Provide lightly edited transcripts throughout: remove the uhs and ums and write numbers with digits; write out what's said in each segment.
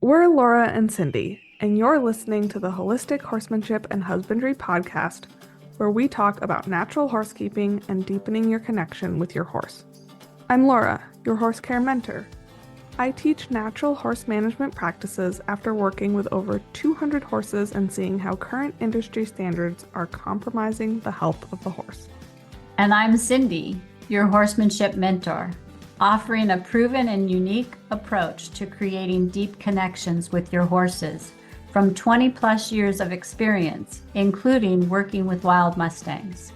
We're Laura and Cindy, and you're listening to the Holistic Horsemanship and Husbandry podcast, where we talk about natural horsekeeping and deepening your connection with your horse. I'm Laura, your horse care mentor. I teach natural horse management practices after working with over 200 horses and seeing how current industry standards are compromising the health of the horse. And I'm Cindy, your horsemanship mentor, offering a proven and unique approach to creating deep connections with your horses from 20 plus years of experience, including working with wild Mustangs.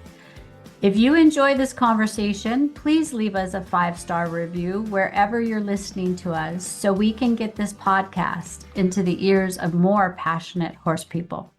If you enjoy this conversation, please leave us a 5-star review wherever you're listening to us so we can get this podcast into the ears of more passionate horse people.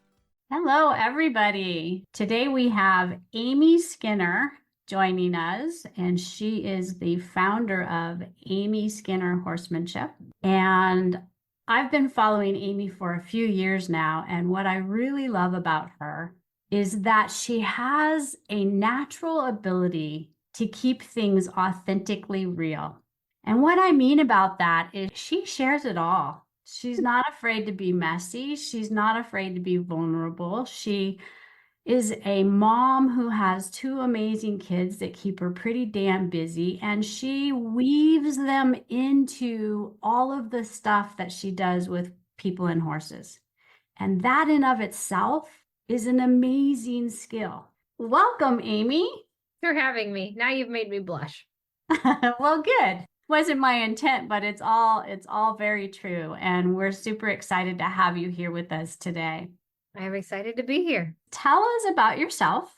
Hello, everybody. Today we have Amy Skinner joining us, and she is the founder of Amy Skinner Horsemanship. And I've been following Amy for a few years now, and what I really love about her is that she has a natural ability to keep things authentically real. And what I mean about that is she shares it all. She's not afraid to be messy. She's not afraid to be vulnerable. She is a mom who has 2 amazing kids that keep her pretty damn busy, and she weaves them into all of the stuff that she does with people and horses. And that in of itself is an amazing skill. Welcome, Amy. Thanks for having me. Now you've made me blush. Well, good. Wasn't my intent, but it's all very true. And we're super excited to have you here with us today. I'm excited to be here. Tell us about yourself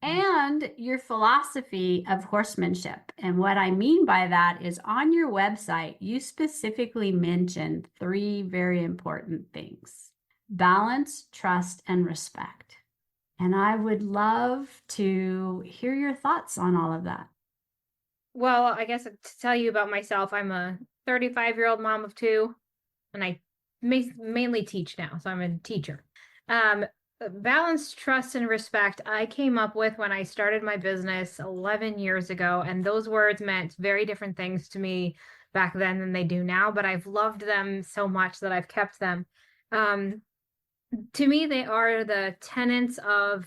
and your philosophy of horsemanship. And what I mean by that is on your website, you specifically mentioned 3 very important things: balance, trust, and respect. And I would love to hear your thoughts on all of that. Well, I guess to tell you about myself, I'm a 35-year-old mom of 2, and I mainly teach now, so I'm a teacher. Balance, trust, and respect, I came up with when I started my business 11 years ago, and those words meant very different things to me back then than they do now, but I've loved them so much that I've kept them. To me, they are the tenets of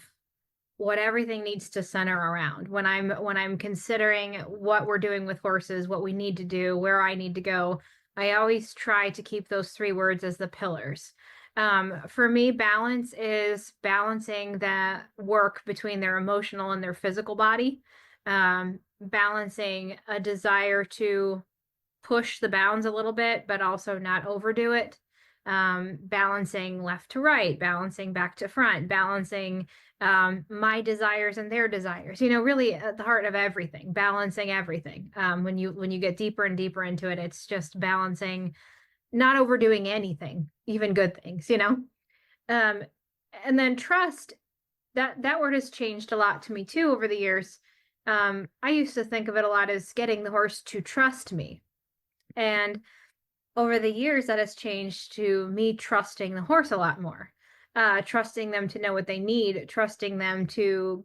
what everything needs to center around. When I'm considering what we're doing with horses, what we need to do, where I need to go, I always try to keep those 3 words as the pillars. For me, balance is balancing the work between their emotional and their physical body, balancing a desire to push the bounds a little bit, but also not overdo it, balancing left to right, balancing back to front, balancing my desires and their desires, really at the heart of everything, balancing everything. When you get deeper and deeper into it, it's just balancing, not overdoing anything, even good things, and then trust, that word has changed a lot to me too over the years. I used to think of it a lot as getting the horse to trust me, and over the years that has changed to me trusting the horse a lot more. Trusting them to know what they need, trusting them to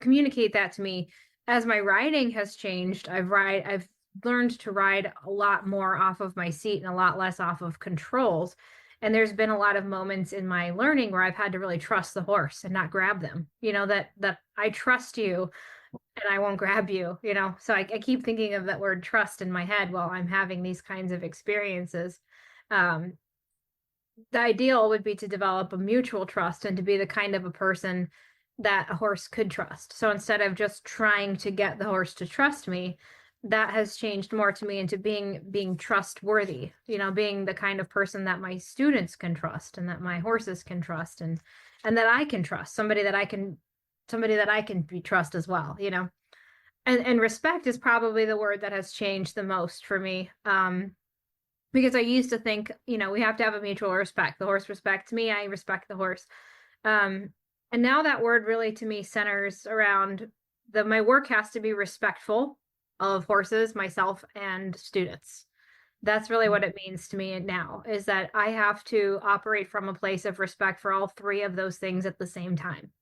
communicate that to me. As my riding has changed, I've learned to ride a lot more off of my seat and a lot less off of controls. And there's been a lot of moments in my learning where I've had to really trust the horse and not grab them. That I trust you and I won't grab you, So I keep thinking of that word trust in my head while I'm having these kinds of experiences. The ideal would be to develop a mutual trust and to be the kind of a person that a horse could trust. So instead of just trying to get the horse to trust me, that has changed more to me into being trustworthy, being the kind of person that my students can trust and that my horses can trust and that I can trust, somebody that I can be trust as well, and respect is probably the word that has changed the most for me. Because I used to think, we have to have a mutual respect. The horse respects me, I respect the horse. And now that word really to me centers around my work has to be respectful of horses, myself, and students. That's really what it means to me now, is that I have to operate from a place of respect for all 3 of those things at the same time.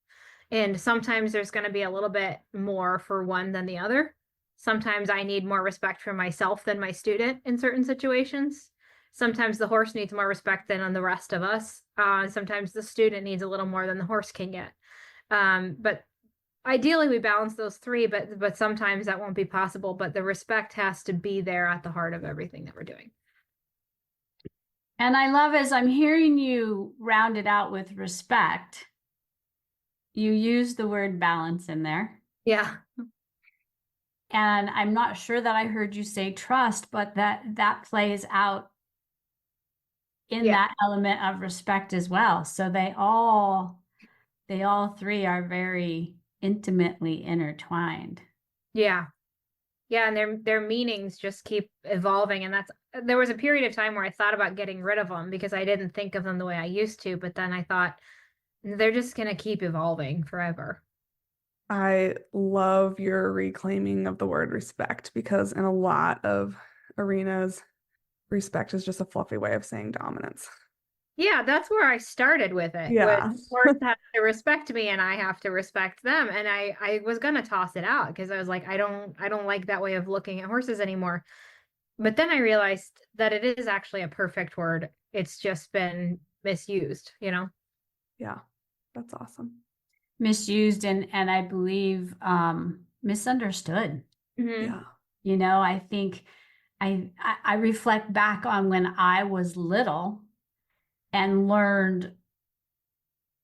And sometimes there's going to be a little bit more for one than the other. Sometimes I need more respect for myself than my student in certain situations. sometimes the horse needs more respect than on the rest of us. Sometimes the student needs a little more than the horse can get. But ideally we balance those three, but sometimes that won't be possible. But the respect has to be there at the heart of everything that we're doing. And I love, as I'm hearing you round it out with respect, you use the word balance in there. Yeah. And I'm not sure that I heard you say trust, but that plays out in that element of respect as well. So they all three are very intimately intertwined. Yeah. Yeah, and their meanings just keep evolving. And there was a period of time where I thought about getting rid of them because I didn't think of them the way I used to, but then I thought they're just going to keep evolving forever. I love your reclaiming of the word respect, because in a lot of arenas, respect is just a fluffy way of saying dominance. Yeah, that's where I started with it. Yeah. Was horse have to respect me and I have to respect them. And I was gonna toss it out because I was like, I don't like that way of looking at horses anymore. But then I realized that it is actually a perfect word. It's just been misused, you know? Yeah, that's awesome. Misused and I believe misunderstood. Mm-hmm. Yeah. You know, I think I reflect back on when I was little and learned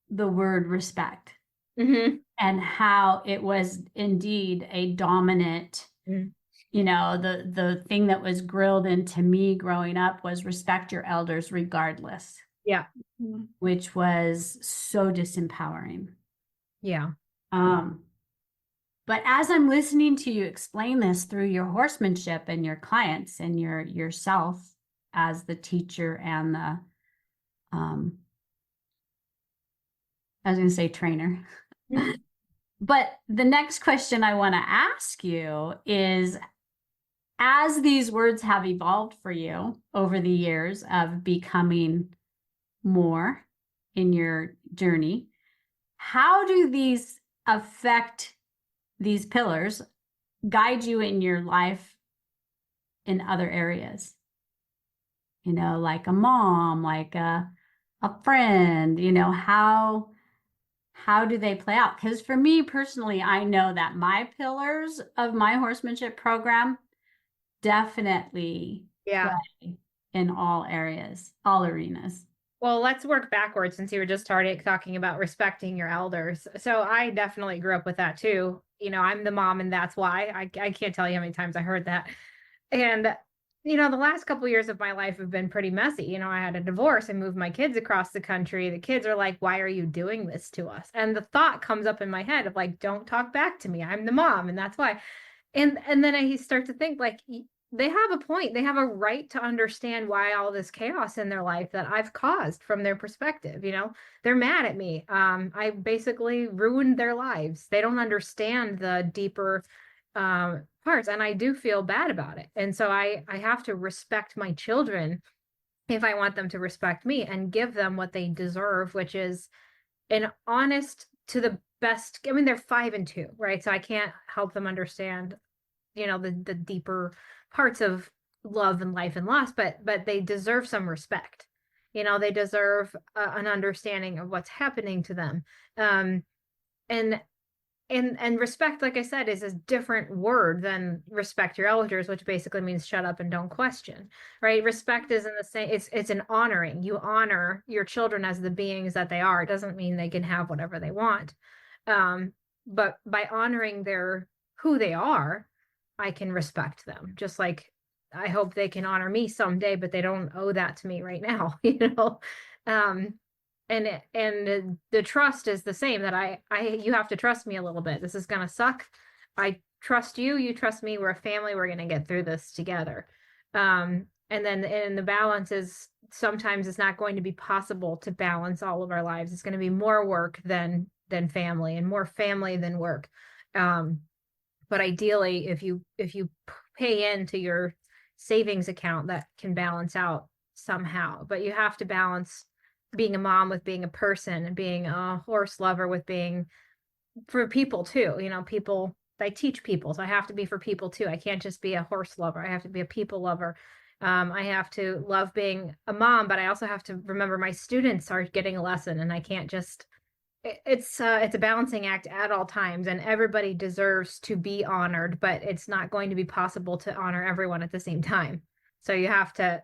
the word respect, Mm-hmm. and how it was indeed a dominant, Mm-hmm. you know, the thing that was grilled into me growing up was respect your elders regardless. Yeah. Mm-hmm. Which was so disempowering. Yeah. But as I'm listening to you explain this through your horsemanship and your clients and yourself as the teacher and the I was going to say trainer. But the next question I want to ask you is, as these words have evolved for you over the years of becoming more in your journey, how do these affect these pillars, guide you in your life in other areas? You know, like a mom, like a friend, you know, how do they play out? Because for me personally, I know that my pillars of my horsemanship program definitely play in all areas, all arenas. Well, let's work backwards since you were just talking about respecting your elders. So I definitely grew up with that too. You know, I'm the mom and that's why. I can't tell you how many times I heard that. And, you know, the last couple of years of my life have been pretty messy. You know, I had a divorce. I moved my kids across the country. The kids are like, why are you doing this to us? And the thought comes up in my head of like, don't talk back to me. I'm the mom and that's why. And then I start to think like, they have a point. They have a right to understand why all this chaos in their life that I've caused from their perspective. You know, they're mad at me. I basically ruined their lives. They don't understand the deeper parts, and I do feel bad about it. And so I have to respect my children if I want them to respect me and give them what they deserve, which is an honest to the best. I mean, they're 5 and 2, right? So I can't help them understand, you know, the deeper parts of love and life and loss, but they deserve some respect. You know, they deserve an understanding of what's happening to them. And respect, like I said, is a different word than respect your elders, which basically means shut up and don't question, right? Respect is in the same, it's an honoring. You honor your children as the beings that they are. It doesn't mean they can have whatever they want. But by honoring who they are, I can respect them. Just like I hope they can honor me someday, but they don't owe that to me right now, you know? And the trust is the same, that you have to trust me a little bit. This is going to suck. I trust you. You trust me. We're a family. We're going to get through this together. And the balance is sometimes it's not going to be possible to balance all of our lives. It's going to be more work than family, and more family than work. But ideally, if you pay into your savings account, that can balance out somehow. But you have to balance being a mom with being a person, and being a horse lover with being for people too. You know, people, I teach people, so I have to be for people too. I can't just be a horse lover. I have to be a people lover. I have to love being a mom, but I also have to remember my students are getting a lesson, and I can't just, it's a balancing act at all times, and everybody deserves to be honored, but it's not going to be possible to honor everyone at the same time. So you have to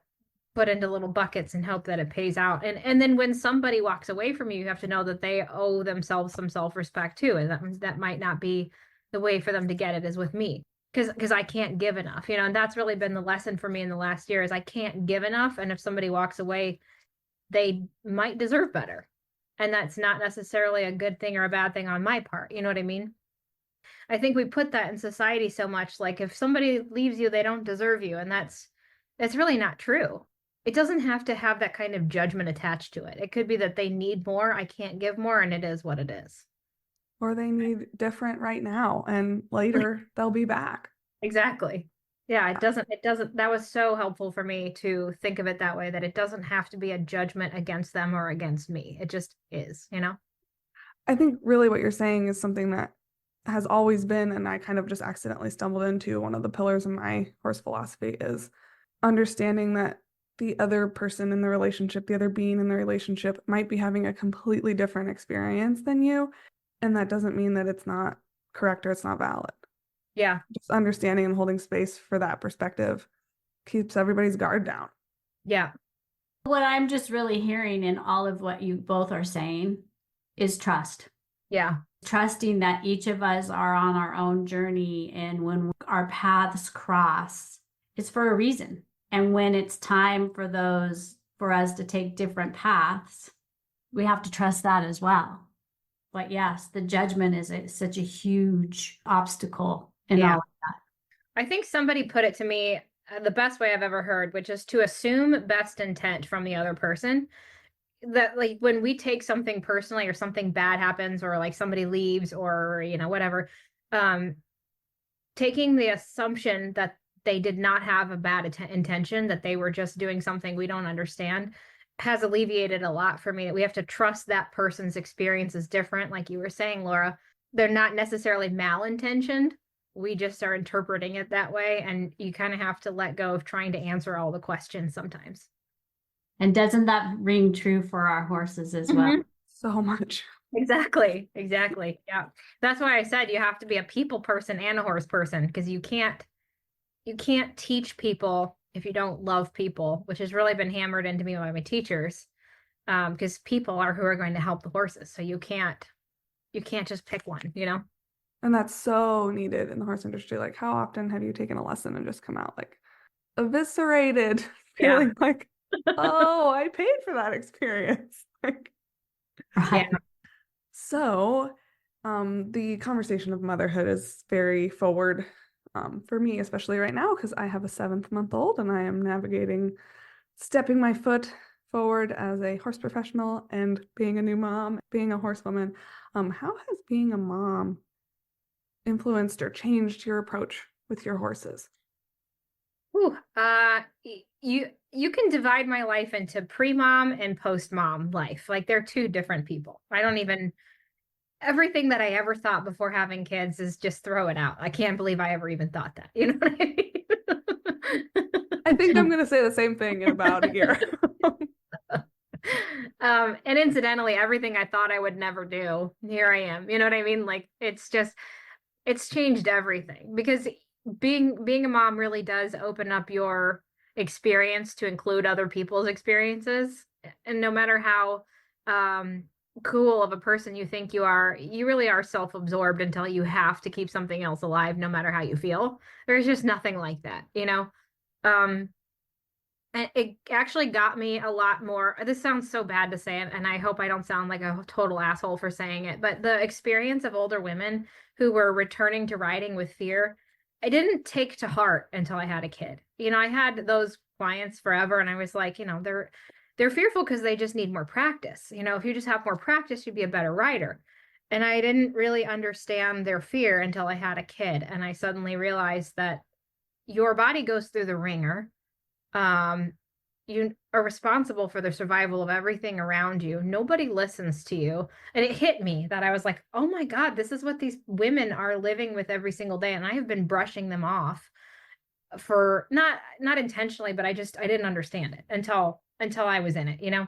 put into little buckets and hope that it pays out. And then when somebody walks away from you, you have to know that they owe themselves some self-respect too. And that might not be the way for them to get it is with me. Because I can't give enough, and that's really been the lesson for me in the last year is I can't give enough. And if somebody walks away, they might deserve better. And that's not necessarily a good thing or a bad thing on my part. You know what I mean? I think we put that in society so much, like if somebody leaves you, they don't deserve you. And that's really not true. It doesn't have to have that kind of judgment attached to it. It could be that they need more, I can't give more, and it is what it is. Or they need different right now, and later they'll be back. Exactly. Yeah, it doesn't, that was so helpful for me to think of it that way, that it doesn't have to be a judgment against them or against me. It just is, I think really what you're saying is something that has always been, and I kind of just accidentally stumbled into, one of the pillars of my horse philosophy is understanding that the other person in the relationship, the other being in the relationship might be having a completely different experience than you. And that doesn't mean that it's not correct or it's not valid. Yeah. Just understanding and holding space for that perspective keeps everybody's guard down. Yeah. What I'm just really hearing in all of what you both are saying is trust. Yeah. Trusting that each of us are on our own journey, and when our paths cross, it's for a reason. And when it's time for us to take different paths, we have to trust that as well. But yes, the judgment is such a huge obstacle in all of that. I think somebody put it to me the best way I've ever heard, which is to assume best intent from the other person. That like when we take something personally or something bad happens or like somebody leaves or, whatever, taking the assumption that they did not have a bad intention, that they were just doing something we don't understand, has alleviated a lot for me. That we have to trust that person's experience is different. Like you were saying, Laura, they're not necessarily malintentioned. We just are interpreting it that way. And you kind of have to let go of trying to answer all the questions sometimes. And doesn't that ring true for our horses as well? So much. Exactly. Yeah. That's why I said you have to be a people person and a horse person, because you can't teach people if you don't love people, which has really been hammered into me by my teachers, because people are who are going to help the horses. So you can't just pick one, And that's so needed in the horse industry. Like, how often have you taken a lesson and just come out like eviscerated, feeling like, oh, I paid for that experience. Like, Right. Yeah. So, the conversation of motherhood is very forward for me, especially right now, because I have a 7-month-old and I am stepping my foot forward as a horse professional and being a new mom, being a horsewoman. How has being a mom influenced or changed your approach with your horses? Ooh, you can divide my life into pre-mom and post-mom life. Like they're two different people. Everything that I ever thought before having kids is just throw it out. I can't believe I ever even thought that. You know what I mean? I think I'm going to say the same thing in about a year. And incidentally, everything I thought I would never do, here I am. You know what I mean? Like it's changed everything, because being a mom really does open up your experience to include other people's experiences. And no matter how cool of a person you think you are, you really are self-absorbed until you have to keep something else alive, no matter how you feel. There's just nothing like that, and it actually got me a lot more. This sounds so bad to say it, and I hope I don't sound like a total asshole for saying it, but the experience of older women who were returning to riding with fear, I didn't take to heart until I had a kid. I had those clients forever, and I was like, they're fearful because they just need more practice. If you just have more practice, you'd be a better rider. And I didn't really understand their fear until I had a kid. And I suddenly realized that your body goes through the ringer. You are responsible for the survival of everything around you. Nobody listens to you. And it hit me that I was like, oh my God, this is what these women are living with every single day. And I have been brushing them off for not intentionally, but I didn't understand it until I was in it, you know.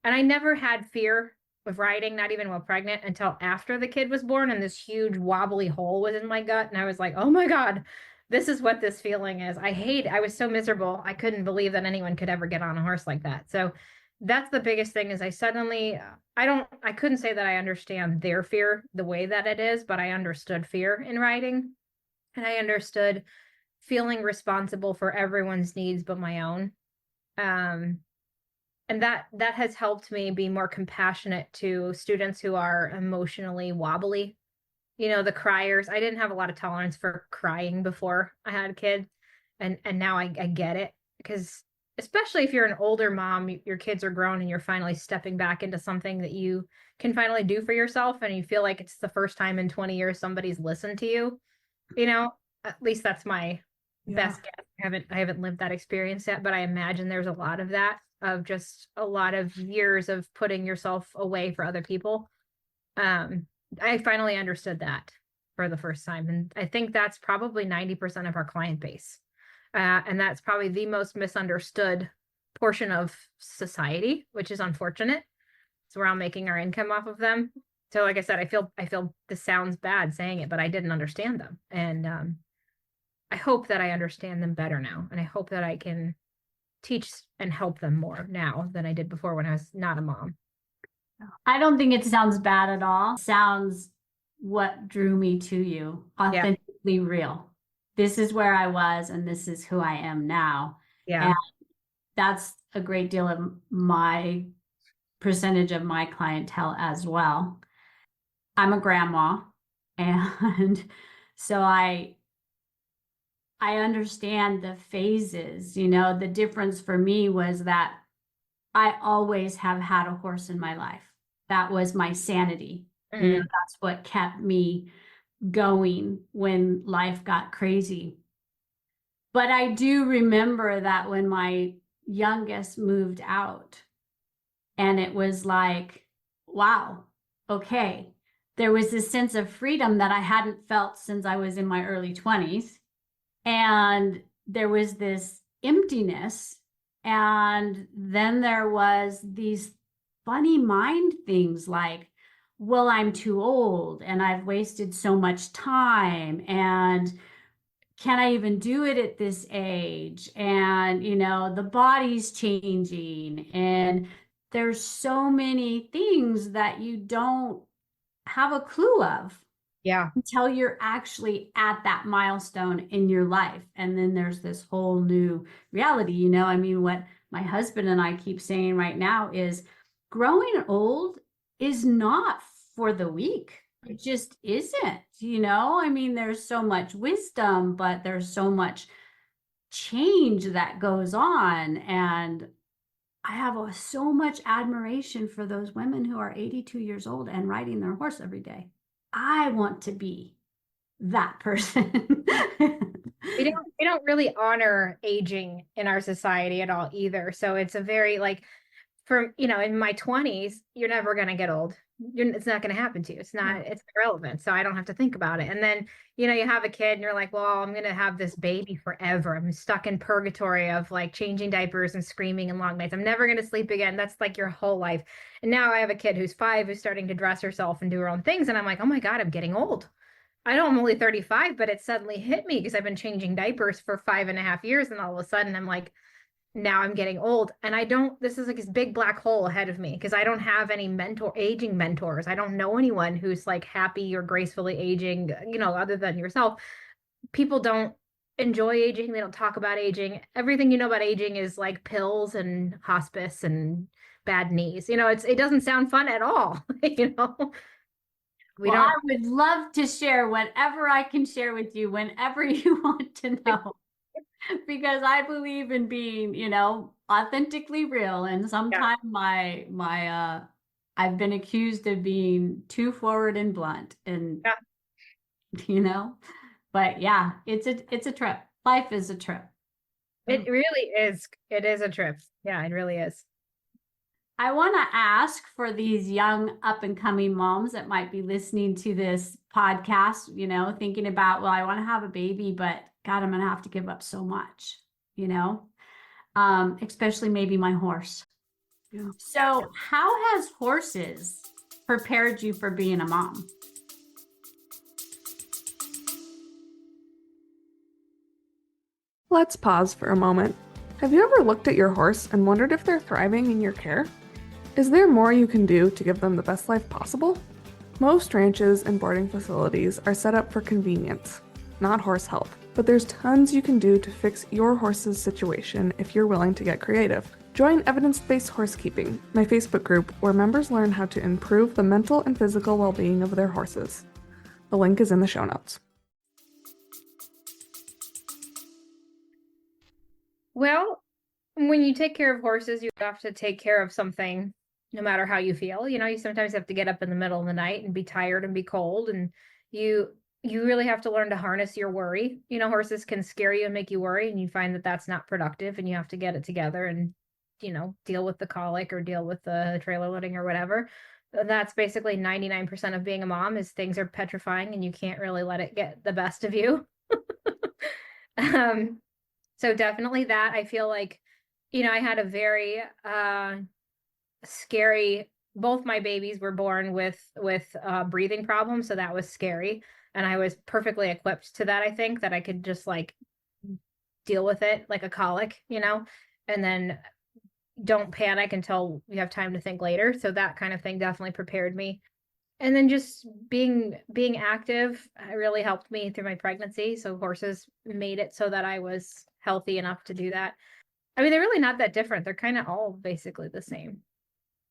And I never had fear of riding, not even while pregnant, until after the kid was born and this huge wobbly hole was in my gut. And I was like, oh my God, this is what this feeling is. I was so miserable. I couldn't believe that anyone could ever get on a horse like that. So that's the biggest thing is I couldn't say that I understand their fear the way that it is, but I understood fear in riding. And I understood feeling responsible for everyone's needs but my own. And that has helped me be more compassionate to students who are emotionally wobbly. You know, the criers. I didn't have a lot of tolerance for crying before I had a kid. And now I get it, because especially if you're an older mom, your kids are grown and you're finally stepping back into something that you can finally do for yourself, and you feel like it's the first time in 20 years somebody's listened to you. You know, at least that's my best guess. I haven't lived that experience yet, but I imagine there's a lot of that, of just a lot of years of putting yourself away for other people. I finally understood that for the first time. And I think that's probably 90% of our client base. And that's probably the most misunderstood portion of society, which is unfortunate. So we're all making our income off of them. So like I said, I feel this sounds bad saying it, but I didn't understand them. And I hope that I understand them better now. And I hope that I can teach and help them more now than I did before when I was not a mom. I don't think it sounds bad at all. It sounds what drew me to you, authentically real. This is where I was and this is who I am now. Yeah. And that's a great deal of my percentage of my clientele as well. I'm a grandma, and so I understand the phases. You know, the difference for me was that I always have had a horse in my life. That was my sanity. Mm-hmm. You know, that's what kept me going when life got crazy. But I do remember that when my youngest moved out, and it was like, wow, okay. There was this sense of freedom that I hadn't felt since I was in my early 20s. And there was this emptiness. And then there was these funny mind things like, well, I'm too old and I've wasted so much time, and can I even do it at this age? And, you know, the body's changing, and there's so many things that you don't have a clue of. Yeah. Until you're actually at that milestone in your life. And then there's this whole new reality. You know, I mean, what my husband and I keep saying right now is growing old is not for the weak. It just isn't, you know, I mean, there's so much wisdom, but there's so much change that goes on. And I have so much admiration for those women who are 82 years old and riding their horse every day. I want to be that person. We don't really honor aging in our society at all either. So it's a very like, from, you know, in my 20s, you're never going to get old. It's not going to happen to you. It's irrelevant. So I don't have to think about it. And then, you know, you have a kid and you're like, well, I'm going to have this baby forever. I'm stuck in purgatory of like changing diapers and screaming and long nights. I'm never going to sleep again. That's like your whole life. And now I have a kid who's 5, who's starting to dress herself and do her own things. And I'm like, oh my God, I'm getting old. I know I'm only 35, but it suddenly hit me because I've been changing diapers for 5.5 years. And all of a sudden I'm like, now I'm getting old. And this is like this big black hole ahead of me because I don't have any aging mentors. I don't know anyone who's like happy or gracefully aging, you know, other than yourself. People don't enjoy aging. They don't talk about aging. Everything you know about aging is like pills and hospice and bad knees. You know, it doesn't sound fun at all, you know? I would love to share whatever I can share with you whenever you want to know. Because I believe in being, you know, authentically real. And sometimes I've been accused of being too forward and blunt, and you know, but yeah, it's a trip. Life is a trip. It really is. It is a trip. Yeah, it really is. I want to ask for these young up and coming moms that might be listening to this podcast, you know, thinking about, well, I want to have a baby, but God, I'm going to have to give up so much, especially maybe my horse. Yeah. So how has horses prepared you for being a mom? Let's pause for a moment. Have you ever looked at your horse and wondered if they're thriving in your care? Is there more you can do to give them the best life possible? Most ranches and boarding facilities are set up for convenience, not horse health, but there's tons you can do to fix your horse's situation if you're willing to get creative. Join Evidence-Based Horsekeeping, my Facebook group where members learn how to improve the mental and physical well-being of their horses. The link is in the show notes. Well, when you take care of horses, you have to take care of something no matter how you feel. You sometimes have to get up in the middle of the night and be tired and be cold, and you really have to learn to harness your worry. Horses can scare you and make you worry, and you find that that's not productive, and you have to get it together and deal with the colic or deal with the trailer loading or whatever. That's basically 99% of being a mom, is things are petrifying and you can't really let it get the best of you. So definitely that. I feel like, I had a very scary, both my babies were born with breathing problems, so that was scary. And I was perfectly equipped to that, I think, that I could just like deal with it like a colic, and then don't panic until you have time to think later. So that kind of thing definitely prepared me. And then just being active really helped me through my pregnancy. So horses made it so that I was healthy enough to do that. I mean, they're really not that different. They're kind of all basically the same.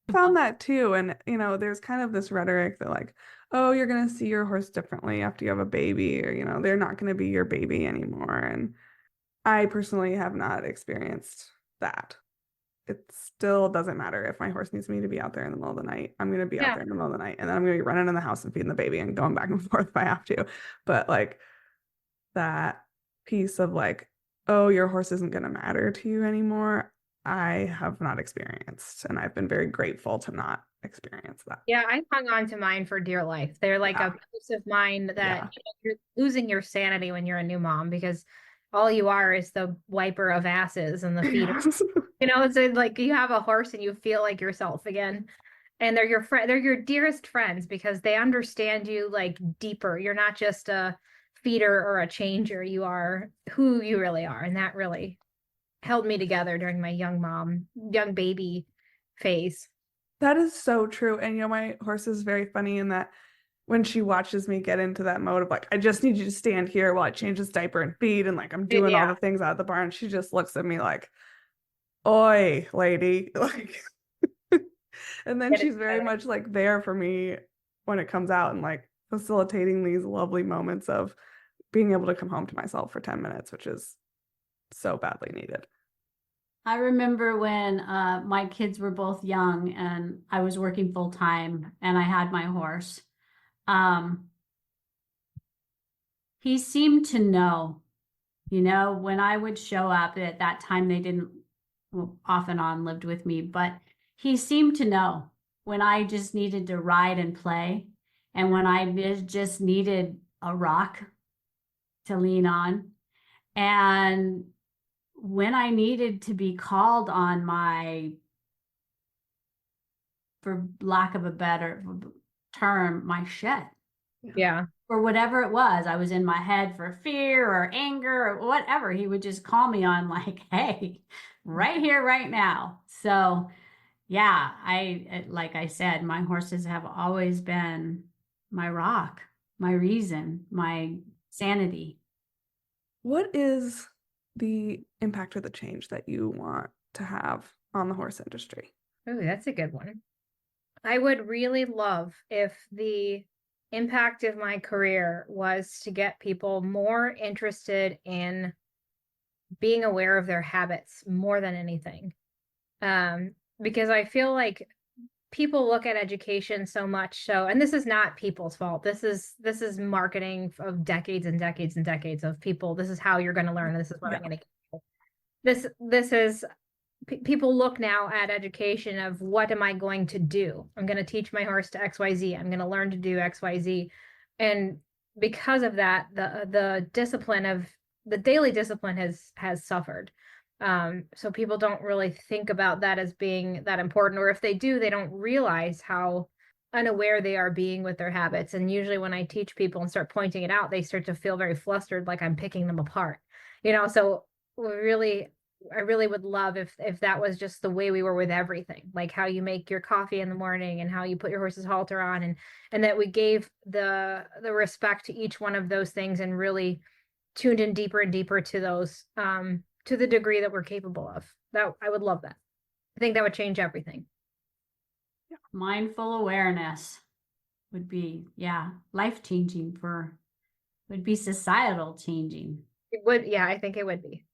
I found that too. And, there's kind of this rhetoric that like, oh, you're going to see your horse differently after you have a baby, or, they're not going to be your baby anymore. And I personally have not experienced that. It still doesn't matter if my horse needs me to be out there in the middle of the night. I'm going to be out there in the middle of the night, and then I'm going to be running in the house and feeding the baby and going back and forth if I have to. But like that piece of like, oh, your horse isn't going to matter to you anymore, I have not experienced, and I've been very grateful to not experience that. Yeah, I hung on to mine for dear life. They're like a piece of mind that you're losing your sanity when you're a new mom, because all you are is the wiper of asses and the feeder. It's like you have a horse and you feel like yourself again. And they're your friend, they're your dearest friends, because they understand you like deeper. You're not just a feeder or a changer. You are who you really are. And that really held me together during my young baby phase. That is so true. And my horse is very funny in that when she watches me get into that mode of like, I just need you to stand here while I change his diaper and feed, and like I'm doing all the things out of the barn, she just looks at me like, oi, lady. Like, and then she's very much like there for me when it comes out, and like facilitating these lovely moments of being able to come home to myself for 10 minutes, which is so badly needed. I remember when my kids were both young and I was working full time and I had my horse. He seemed to know, when I would show up. At that time, they didn't, well, off and on lived with me, but he seemed to know when I just needed to ride and play, and when I just needed a rock to lean on, and when I needed to be called on for lack of a better term, my shit. Yeah. Or whatever it was. I was in my head for fear or anger or whatever. He would just call me on like, hey, right here, right now. So yeah, like I said, my horses have always been my rock, my reason, my sanity. What is the impact or the change that you want to have on the horse industry? Oh, that's a good one. I would really love if the impact of my career was to get people more interested in being aware of their habits more than anything. Because I feel like people look at education so much so, and this is not people's fault. This is marketing of decades and decades and decades of people. This is how you're going to learn. This is what I'm going to get. This is people look now at education of what am I going to do? I'm going to teach my horse to XYZ. I'm going to learn to do XYZ. And because of that, the discipline of the daily discipline has suffered. So people don't really think about that as being that important, or if they do, they don't realize how unaware they are being with their habits. And usually when I teach people and start pointing it out, they start to feel very flustered, like I'm picking them apart, so I really would love if that was just the way we were with everything, like how you make your coffee in the morning and how you put your horse's halter on, and that we gave the respect to each one of those things and really tuned in deeper and deeper to those, to the degree that we're capable of. That I would love that. I think that would change everything. Mindful awareness would be, life changing would be societal changing. It would, yeah, I think it would be.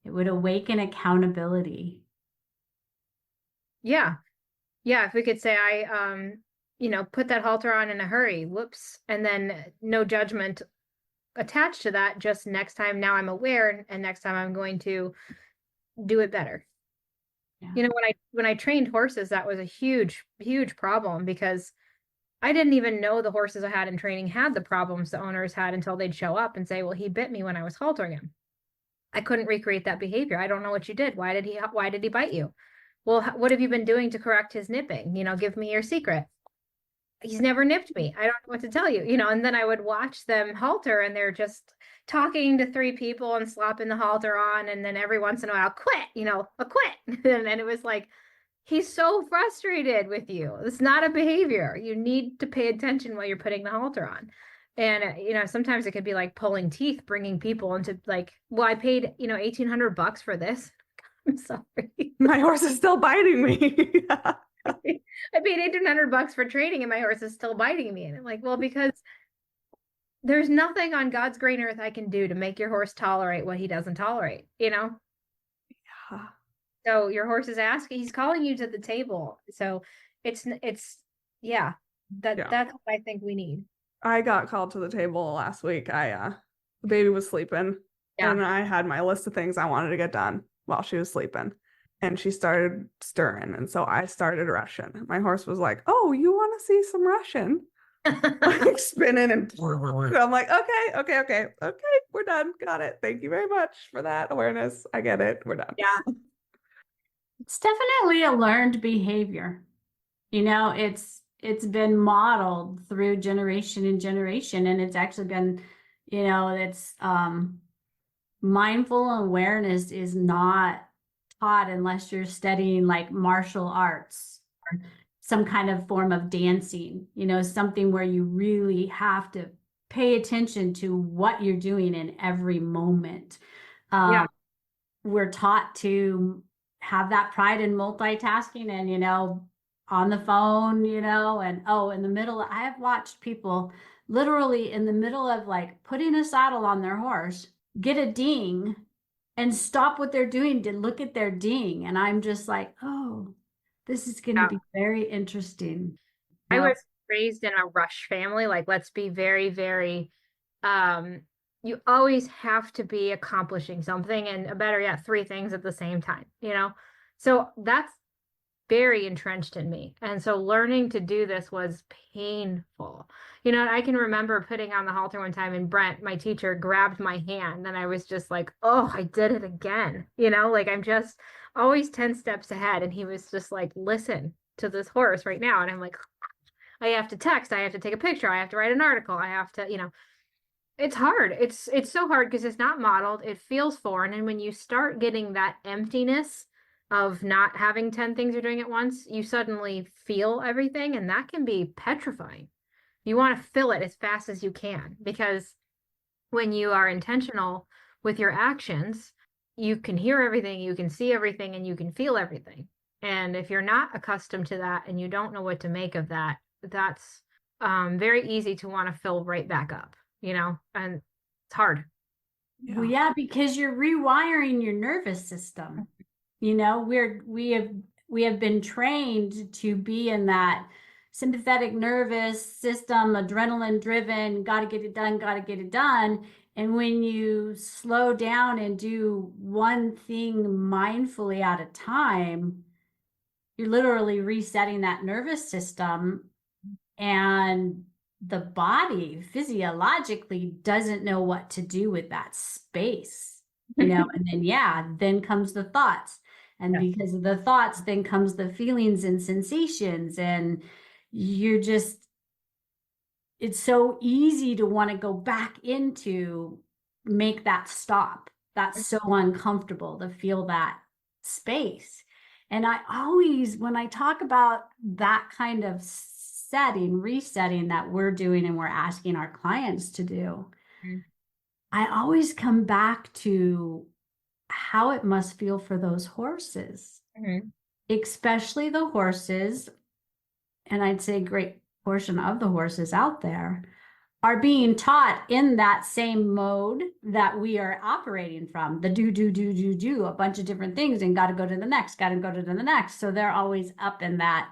It would awaken accountability. Yeah. Yeah. If we could say, I, put that halter on in a hurry, whoops, and then no judgment attached to that. Just next time, now I'm aware, and next time I'm going to do it better. Yeah. When I trained horses, that was a huge, huge problem, because I didn't even know the horses I had in training had the problems the owners had until they'd show up and say, well, he bit me when I was haltering him. I couldn't recreate that behavior. I don't know what you did. Why did he bite you? Well, what have you been doing to correct his nipping? Give me your secret. He's never nipped me. I don't know what to tell you, and then I would watch them halter, and they're just talking to three people and slapping the halter on. And then every once in a while, quit, a quit. And it was like, he's so frustrated with you. It's not a behavior. You need to pay attention while you're putting the halter on. And, sometimes it could be like pulling teeth, bringing people into like, well, I paid, $1,800 for this. I'm sorry. My horse is still biting me. I paid $1,800 for training, and my horse is still biting me. And I'm like, well, because there's nothing on God's green earth I can do to make your horse tolerate what he doesn't tolerate, Yeah. So your horse is asking, he's calling you to the table. So that's what I think we need. I got called to the table last week. The baby was sleeping, and I had my list of things I wanted to get done while she was sleeping, and she started stirring, and so I started rushing. My horse was like, "Oh, you want to see some Russian?" Like spinning, and I'm like, okay, we're done. Got it. Thank you very much for that awareness. I get it. We're done. Yeah. It's definitely a learned behavior. It's been modeled through generation and generation, and it's actually been, it's mindful awareness is not taught unless you're studying like martial arts or some kind of form of dancing, something where you really have to pay attention to what you're doing in every moment. We're taught to have that pride in multitasking and, on the phone, and in the middle, I have watched people literally in the middle of like putting a saddle on their horse, get a ding and stop what they're doing to look at their ding. And I'm just like, oh, this is going to be very interesting. I was raised in a rush family. Like, let's be very, very, you always have to be accomplishing something, and better yet, three things at the same time, So that's very entrenched in me. And so learning to do this was painful. I can remember putting on the halter one time, and Brent, my teacher, grabbed my hand, and I was just like, oh, I did it again. Like I'm just always 10 steps ahead. And he was just like, listen to this horse right now. And I'm like, I have to text, I have to take a picture, I have to write an article, I have to, it's hard. It's so hard because it's not modeled. It feels foreign. And when you start getting that emptiness of not having 10 things you're doing at once, you suddenly feel everything, and that can be petrifying. You want to fill it as fast as you can, because when you are intentional with your actions, you can hear everything, you can see everything, and you can feel everything. And if you're not accustomed to that and you don't know what to make of that, that's very easy to want to fill right back up, and it's hard. Well, yeah, because you're rewiring your nervous system. We have been trained to be in that sympathetic nervous system, adrenaline driven, got to get it done. And when you slow down and do one thing mindfully at a time, you're literally resetting that nervous system, and the body physiologically doesn't know what to do with that space, and then comes the thoughts. And Yeah. because of the thoughts, then comes the feelings and sensations. And you're just, it's so easy to want to go back into make that stop. That's so uncomfortable to feel that space. And I always, when I talk about that kind of resetting that we're doing and we're asking our clients to do, I always come back to how it must feel for those horses, especially the horses. And I'd say a great portion of the horses out there are being taught in that same mode that we are operating from, the do, a bunch of different things, and got to go to the next, got to go to the next. So they're always up in that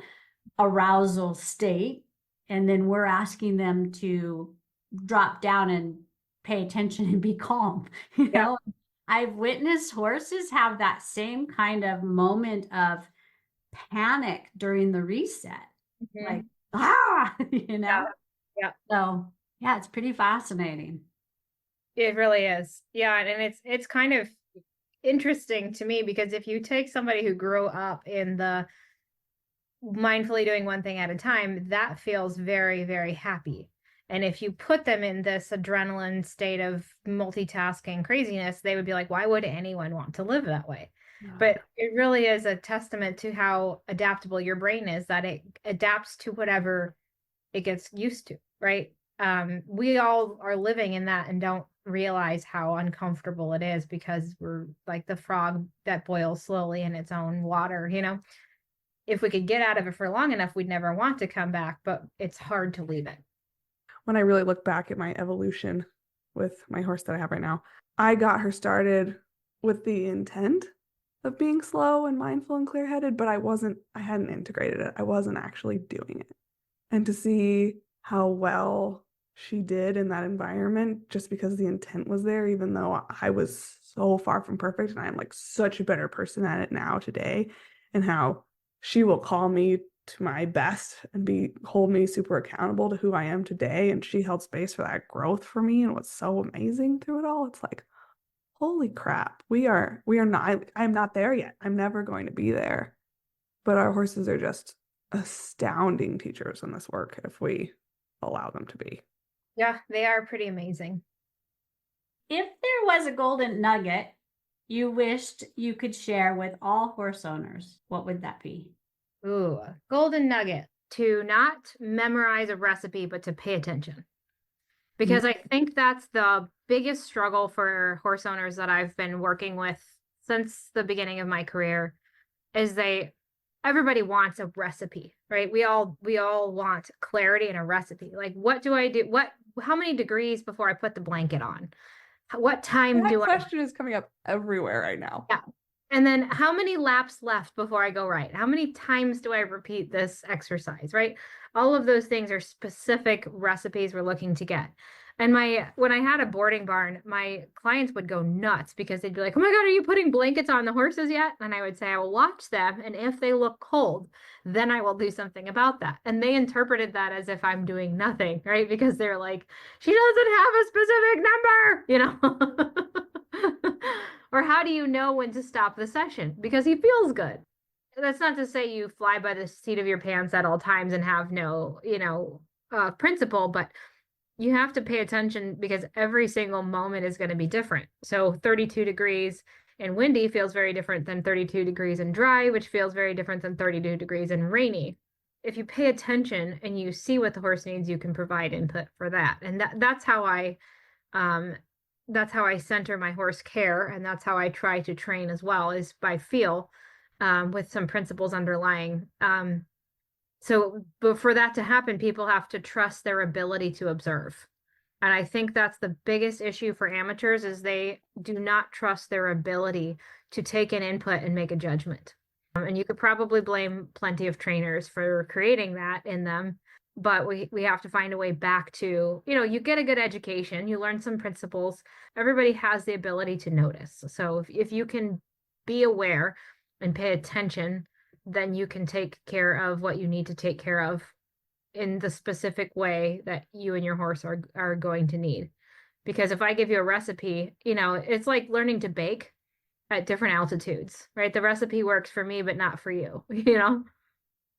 arousal state. And then we're asking them to drop down and pay attention and be calm. You know, I've witnessed horses have that same kind of moment of panic during the reset. Like, you know? Yeah. So yeah, it's pretty fascinating. It really is. Yeah. And it's kind of interesting to me because if you take somebody who grew up in the mindfully doing one thing at a time, that feels very, very happy. And if you put them in this adrenaline state of multitasking craziness, they would be like, why would anyone want to live that way? But it really is a testament to how adaptable your brain is, that it adapts to whatever it gets used to, right? We all are living in that and don't realize how uncomfortable it is because we're like the frog that boils slowly in its own water, you know? If we could get out of it for long enough, we'd never want to come back, but it's hard to leave it. When I really look back at my evolution with my horse that I have right now, I got her started with the intent of being slow and mindful and clear-headed, but I hadn't integrated it. I wasn't actually doing it. And to see how well she did in that environment just because the intent was there, even though I was so far from perfect, and I'm like such a better person at it now today, and how she will call me to my best and hold me super accountable to who I am today. And she held space for that growth for me. And what's so amazing through it all, it's like, holy crap, we are not, I'm not there yet. I'm never going to be there. But our horses are just astounding teachers in this work if we allow them to be. Yeah, they are pretty amazing. If there was a golden nugget you wished you could share with all horse owners, what would that be? Ooh, golden nugget: to not memorize a recipe, but to pay attention. Because I think that's the biggest struggle for horse owners that I've been working with since the beginning of my career is everybody wants a recipe, right? We all want clarity in a recipe. Like, what do I do? How many degrees before I put the blanket on? What time that do I? That question is coming up everywhere right now. Yeah. And then how many laps left before I go right? How many times do I repeat this exercise, right? All of those things are specific recipes we're looking to get. And when I had a boarding barn, my clients would go nuts because they'd be like, oh my God, are you putting blankets on the horses yet? And I would say, I will watch them. And if they look cold, then I will do something about that. And they interpreted that as if I'm doing nothing, right? Because they're like, she doesn't have a specific number, Or how do you know when to stop the session? Because he feels good. That's not to say you fly by the seat of your pants at all times and have no, principle, but you have to pay attention because every single moment is going to be different. So 32 degrees and windy feels very different than 32 degrees and dry, which feels very different than 32 degrees and rainy. If you pay attention and you see what the horse needs, you can provide input for that. And that's how I center my horse care. And that's how I try to train as well, is by feel, with some principles underlying. But for that to happen, people have to trust their ability to observe. And I think that's the biggest issue for amateurs, is they do not trust their ability to take an input and make a judgment. And you could probably blame plenty of trainers for creating that in them. But we have to find a way back to, you get a good education, you learn some principles. Everybody has the ability to notice. So if you can be aware and pay attention, then you can take care of what you need to take care of in the specific way that you and your horse are going to need. Because if I give you a recipe, it's like learning to bake at different altitudes, right? The recipe works for me, but not for you,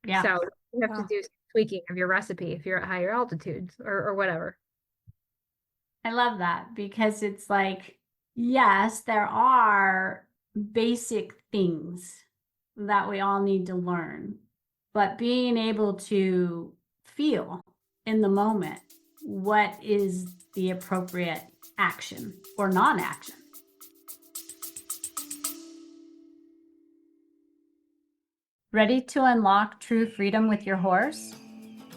Yeah. So you have to Wow. do some tweaking of your recipe if you're at higher altitudes or whatever. I love that because it's like, yes, there are basic things that we all need to learn, but being able to feel in the moment what is the appropriate action or non-action. Ready to unlock true freedom with your horse?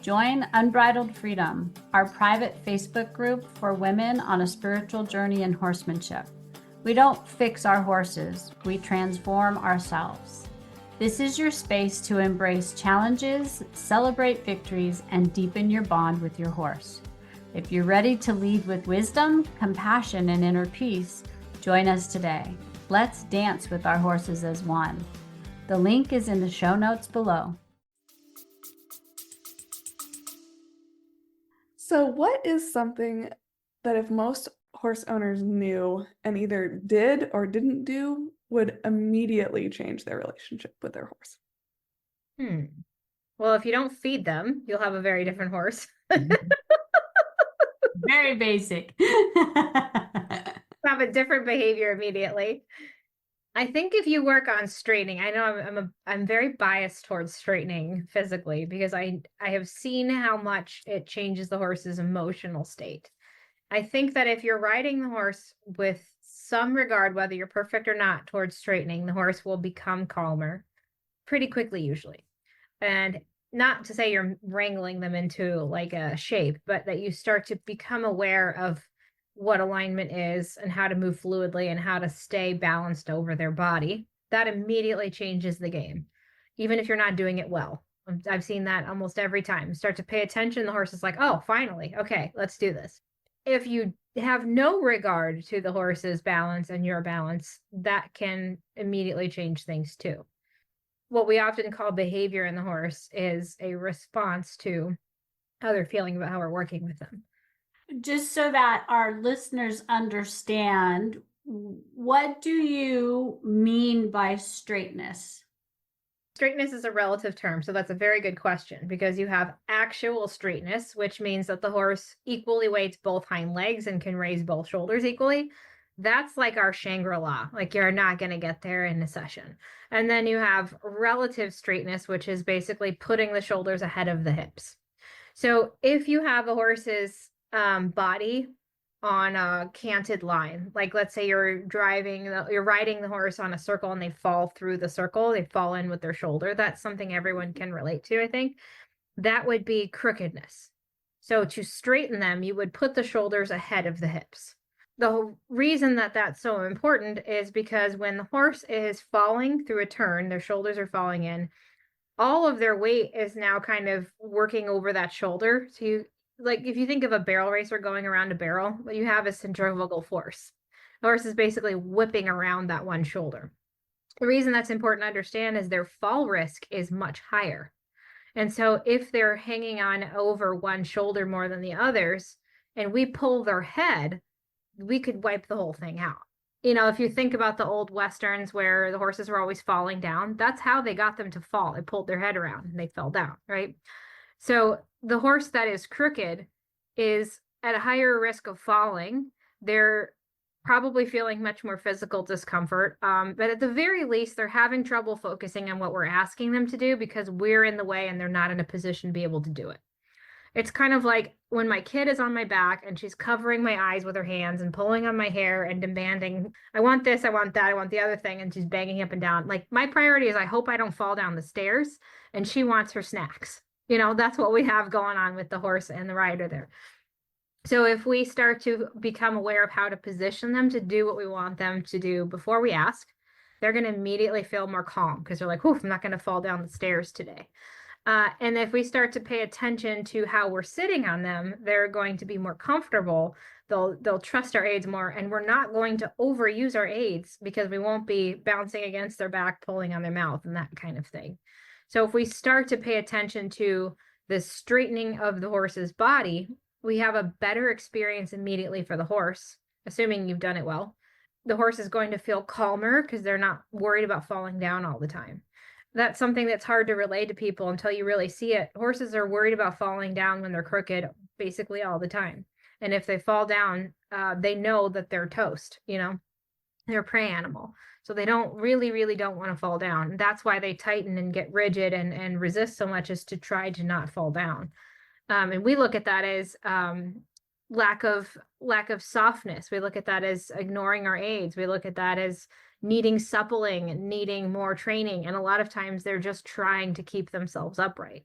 Join Unbridled Freedom, our private Facebook group for women on a spiritual journey in horsemanship. We don't fix our horses, we transform ourselves. This is your space to embrace challenges, celebrate victories, and deepen your bond with your horse. If you're ready to lead with wisdom, compassion, and inner peace, join us today. Let's dance with our horses as one. The link is in the show notes below. So, what is something that if most horse owners knew and either did or didn't do would immediately change their relationship with their horse? Well, if you don't feed them, you'll have a very different horse. Very basic. Have a different behavior immediately. I think if you work on straightening, I know I'm very biased towards straightening physically because I have seen how much it changes the horse's emotional state. I think that if you're riding the horse with some regard, whether you're perfect or not, towards straightening, the horse will become calmer pretty quickly usually. And not to say you're wrangling them into like a shape, but that you start to become aware of what alignment is and how to move fluidly and how to stay balanced over their body. That immediately changes the game, even if you're not doing it well. I've seen that almost every time. Start to pay attention, the horse is like, oh, finally, okay, let's do this. If you have no regard to the horse's balance and your balance, that can immediately change things too. What we often call behavior in the horse is a response to how they're feeling about how we're working with them. Just so that our listeners understand, what do you mean by straightness? Straightness is a relative term, so that's a very good question because you have actual straightness, which means that the horse equally weights both hind legs and can raise both shoulders equally. That's like our Shangri-La, like you're not going to get there in a session. And then you have relative straightness, which is basically putting the shoulders ahead of the hips. So if you have a horse's body on a canted line, like let's say you're riding the horse on a circle and they fall through the circle, they fall in with their shoulder. That's something everyone can relate to, I think. That would be crookedness. So to straighten them, you would put the shoulders ahead of the hips. The reason that that's so important is because when the horse is falling through a turn, their shoulders are falling in, all of their weight is now kind of working over that shoulder. So like if you think of a barrel racer going around a barrel, what you have is centrifugal force. The horse is basically whipping around that one shoulder. The reason that's important to understand is their fall risk is much higher. And so if they're hanging on over one shoulder more than the others, and we pull their head, we could wipe the whole thing out. If you think about the old Westerns where the horses were always falling down, that's how they got them to fall. They pulled their head around and they fell down, right? So the horse that is crooked is at a higher risk of falling. They're probably feeling much more physical discomfort. But at the very least, they're having trouble focusing on what we're asking them to do because we're in the way and they're not in a position to be able to do it. It's kind of like when my kid is on my back and she's covering my eyes with her hands and pulling on my hair and demanding, I want this, I want that, I want the other thing, and she's banging up and down. Like my priority is I hope I don't fall down the stairs, and she wants her snacks. That's what we have going on with the horse and the rider there. So if we start to become aware of how to position them to do what we want them to do before we ask, they're going to immediately feel more calm because they're like, "Oof, I'm not going to fall down the stairs today." And if we start to pay attention to how we're sitting on them, they're going to be more comfortable. They'll trust our aids more, and we're not going to overuse our aids because we won't be bouncing against their back, pulling on their mouth, and that kind of thing. So if we start to pay attention to the straightening of the horse's body, we have a better experience immediately for the horse, assuming you've done it well. The horse is going to feel calmer because they're not worried about falling down all the time. That's something that's hard to relate to people until you really see it. Horses are worried about falling down when they're crooked basically all the time. And if they fall down, they know that they're toast, they're a prey animal. So they really don't want to fall down. That's why they tighten and get rigid and resist so much, is to try to not fall down. And we look at that as lack of softness. We look at that as ignoring our aids. We look at that as needing suppling, needing more training. And a lot of times they're just trying to keep themselves upright.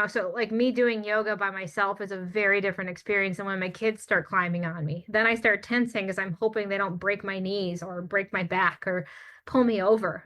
So like me doing yoga by myself is a very different experience than when my kids start climbing on me. Then I start tensing because I'm hoping they don't break my knees or break my back or pull me over,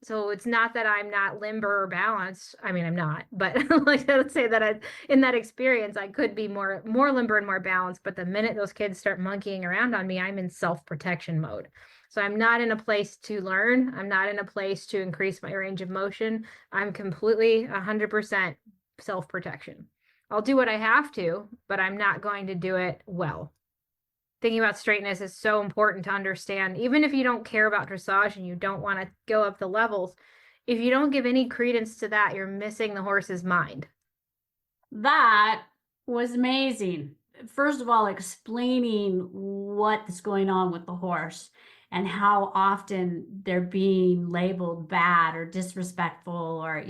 So it's not that I'm not limber or balanced. I mean, I'm not, but like, let's say that in that experience, I could be more limber and more balanced. But the minute those kids start monkeying around on me, I'm in self-protection mode. So I'm not in a place to learn. I'm not in a place to increase my range of motion. I'm completely 100% self-protection. I'll do what I have to, but I'm not going to do it well. Thinking about straightness is so important to understand. Even if you don't care about dressage and you don't want to go up the levels, if you don't give any credence to that, you're missing the horse's mind. That was amazing. First of all, explaining what's going on with the horse and how often they're being labeled bad or disrespectful or,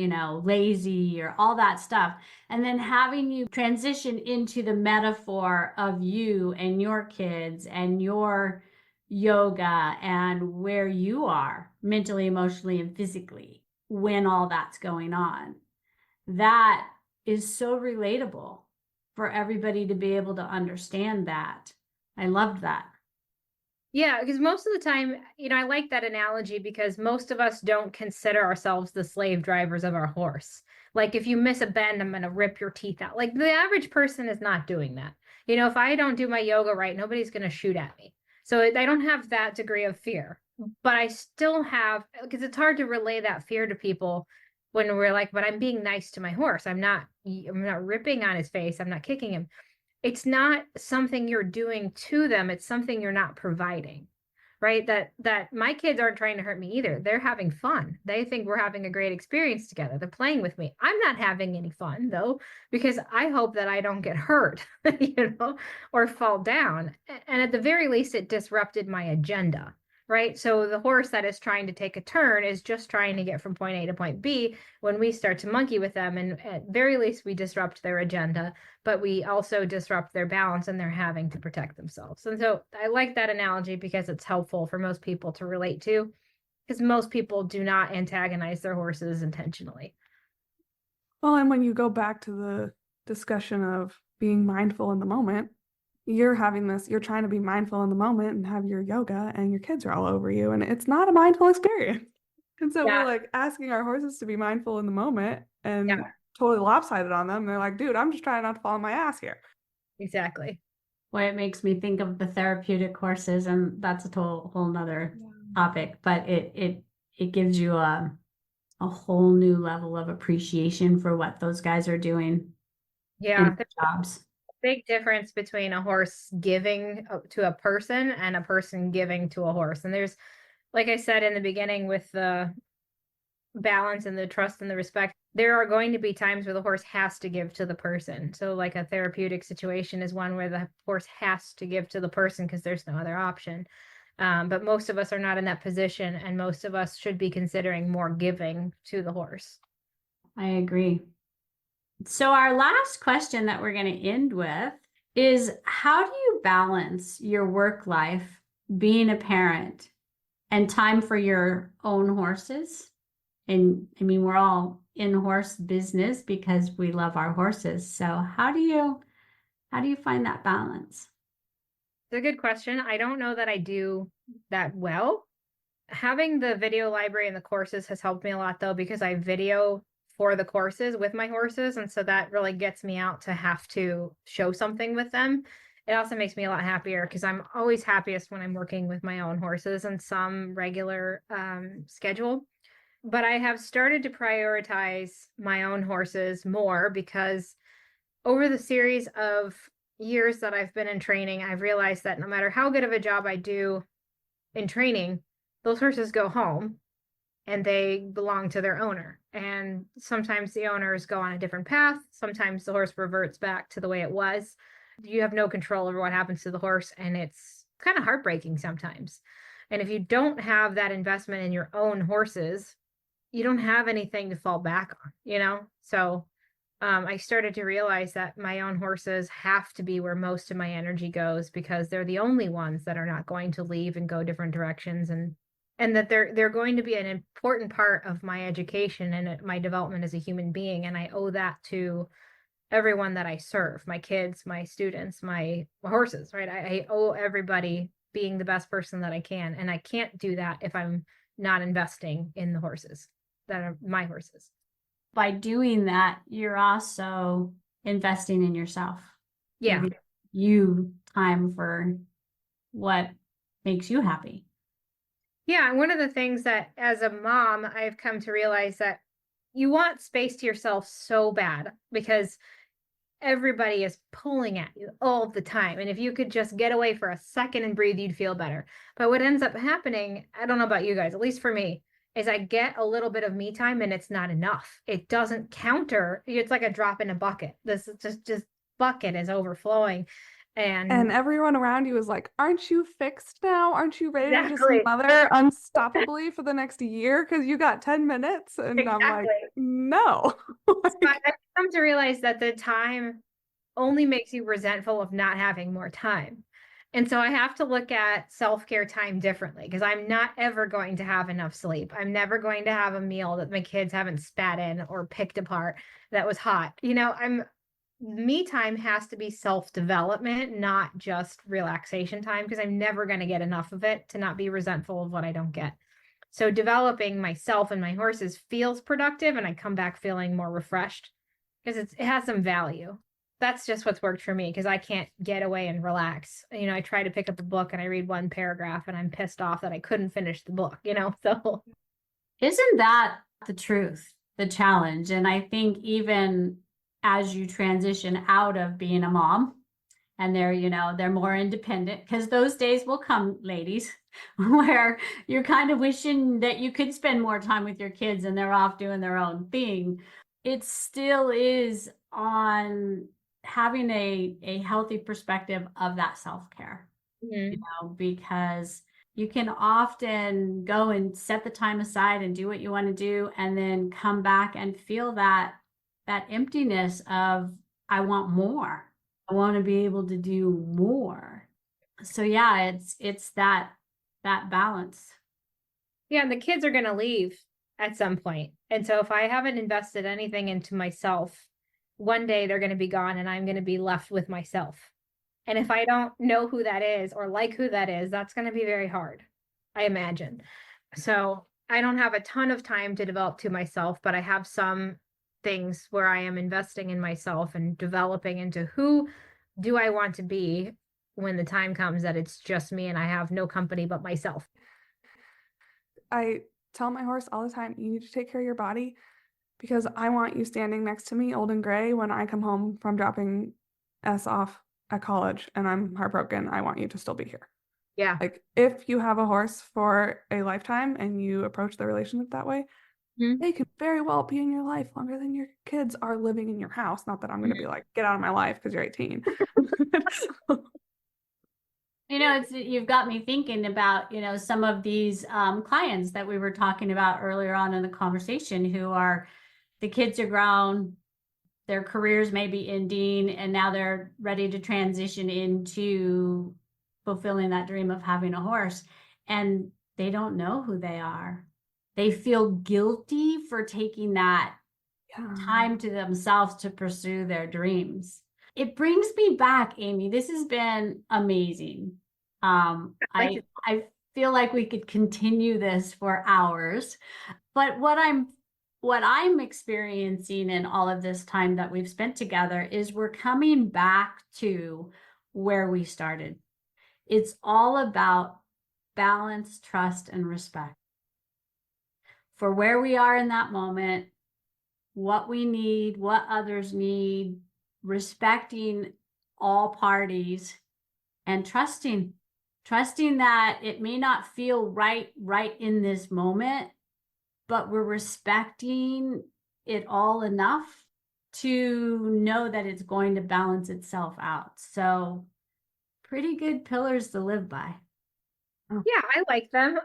lazy or all that stuff. And then having you transition into the metaphor of you and your kids and your yoga and where you are mentally, emotionally, and physically when all that's going on. That is so relatable for everybody to be able to understand that. I loved that. Yeah, because most of the time, I like that analogy because most of us don't consider ourselves the slave drivers of our horse. Like if you miss a bend, I'm going to rip your teeth out. Like the average person is not doing that. If I don't do my yoga right, nobody's going to shoot at me. So I don't have that degree of fear, but I still have, because it's hard to relay that fear to people when we're like, but I'm being nice to my horse. I'm not ripping on his face. I'm not kicking him. It's not something you're doing to them. It's something you're not providing, right? That my kids aren't trying to hurt me either. They're having fun. They think we're having a great experience together. They're playing with me. I'm not having any fun though, because I hope that I don't get hurt, or fall down. And at the very least, it disrupted my agenda, right? So the horse that is trying to take a turn is just trying to get from point A to point B. When we start to monkey with them, and at very least we disrupt their agenda, but we also disrupt their balance and they're having to protect themselves. And so I like that analogy because it's helpful for most people to relate to, because most people do not antagonize their horses intentionally. Well, and when you go back to the discussion of being mindful in the moment, you're trying to be mindful in the moment and have your yoga and your kids are all over you, and it's not a mindful experience. And so we're like asking our horses to be mindful in the moment and totally lopsided on them. They're like, dude, I'm just trying not to fall on my ass here. Exactly. Well, it makes me think of the therapeutic horses, and that's a whole nother topic, but it gives you a whole new level of appreciation for what those guys are doing. Yeah. Jobs. Big difference between a horse giving to a person and a person giving to a horse. And there's, like I said in the beginning, with the balance and the trust and the respect, there are going to be times where the horse has to give to the person. So like a therapeutic situation is one where the horse has to give to the person because there's no other option. But most of us are not in that position, and most of us should be considering more giving to the horse. I agree. So our last question that we're going to end with is, how do you balance your work life, being a parent, and time for your own horses? And I mean, we're all in horse business because we love our horses. So how do you find that balance? It's a good question. I don't know that I do that well. Having the video library and the courses has helped me a lot though, because I video for the courses with my horses. And so that really gets me out to have to show something with them. It also makes me a lot happier because I'm always happiest when I'm working with my own horses in some regular schedule. but I have started to prioritize my own horses more because over the series of years that I've been in training, I've realized that no matter how good of a job I do in training, those horses go home and they belong to their owner. And sometimes the owners go on a different path. Sometimes the horse reverts back to the way it was. You have no control over what happens to the horse, and it's kind of heartbreaking sometimes. And if you don't have that investment in your own horses, you don't have anything to fall back on, you know? So I started to realize that my own horses have to be where most of my energy goes because they're the only ones that are not going to leave and go different directions, and that they're going to be an important part of my education and my development as a human being. And I owe that to everyone that I serve, my kids, my students, my horses, right? I owe everybody being the best person that I can. And I can't do that if I'm not investing in the horses that are my horses. By doing that, you're also investing in yourself. Yeah. Giving you time for what makes you happy. Yeah. And one of the things that as a mom, I've come to realize that you want space to yourself so bad because everybody is pulling at you all the time. And if you could just get away for a second and breathe, you'd feel better. But what ends up happening, I don't know about you guys, at least for me, is I get a little bit of me time and it's not enough. It doesn't counter. It's like a drop in a bucket. This is just bucket is overflowing. And everyone around you is like, aren't you fixed now? Aren't you ready to Exactly. just mother unstoppably for the next year? Because you got 10 minutes. And Exactly. I'm like, no. So I've come to realize that the time only makes you resentful of not having more time. And so I have to look at self-care time differently because I'm not ever going to have enough sleep. I'm never going to have a meal that my kids haven't spat in or picked apart that was hot. You know, me time has to be self-development, not just relaxation time, because I'm never going to get enough of it to not be resentful of what I don't get. So developing myself and my horses feels productive, and I come back feeling more refreshed because it has some value. That's just what's worked for me because I can't get away and relax. You know, I try to pick up a book and I read one paragraph and I'm pissed off that I couldn't finish the book, you know? So Isn't that the truth, the challenge? And I think even as you transition out of being a mom and they're more independent, because those days will come, ladies, where you're kind of wishing that you could spend more time with your kids and they're off doing their own thing. It still is on having a healthy perspective of that self-care, because you can often go and set the time aside and do what you want to do and then come back and feel that emptiness of, I want more. I want to be able to do more. So yeah, it's that balance. yeah, and the kids are going to leave at some point. And so if I haven't invested anything into myself, one day they're going to be gone and I'm going to be left with myself. And if I don't know who that is or like who that is, that's going to be very hard, I imagine. So I don't have a ton of time to develop to myself, but I have some things where I am investing in myself and developing into who do I want to be when the time comes that it's just me and I have no company but myself. I tell my horse all the time, you need to take care of your body because I want you standing next to me, old and gray, when I come home from dropping S off at college and I'm heartbroken. I want you to still be here. Yeah. Like if you have a horse for a lifetime and you approach the relationship that way, they could very well be in your life longer than your kids are living in your house. Not that I'm going to be like, get out of my life because you're 18. You've got me thinking about, some of these clients that we were talking about earlier on in the conversation the kids are grown, their careers may be ending, and now they're ready to transition into fulfilling that dream of having a horse. And they don't know who they are. They feel guilty for taking that time to themselves to pursue their dreams. It brings me back, Amy. This has been amazing. I feel like we could continue this for hours, but what I'm experiencing in all of this time that we've spent together is we're coming back to where we started. It's all about balance, trust, and respect. for where we are in that moment, what we need, what others need, respecting all parties, and trusting that it may not feel right in this moment, but we're respecting it all enough to know that it's going to balance itself out. So pretty good pillars to live by. Yeah, I like them.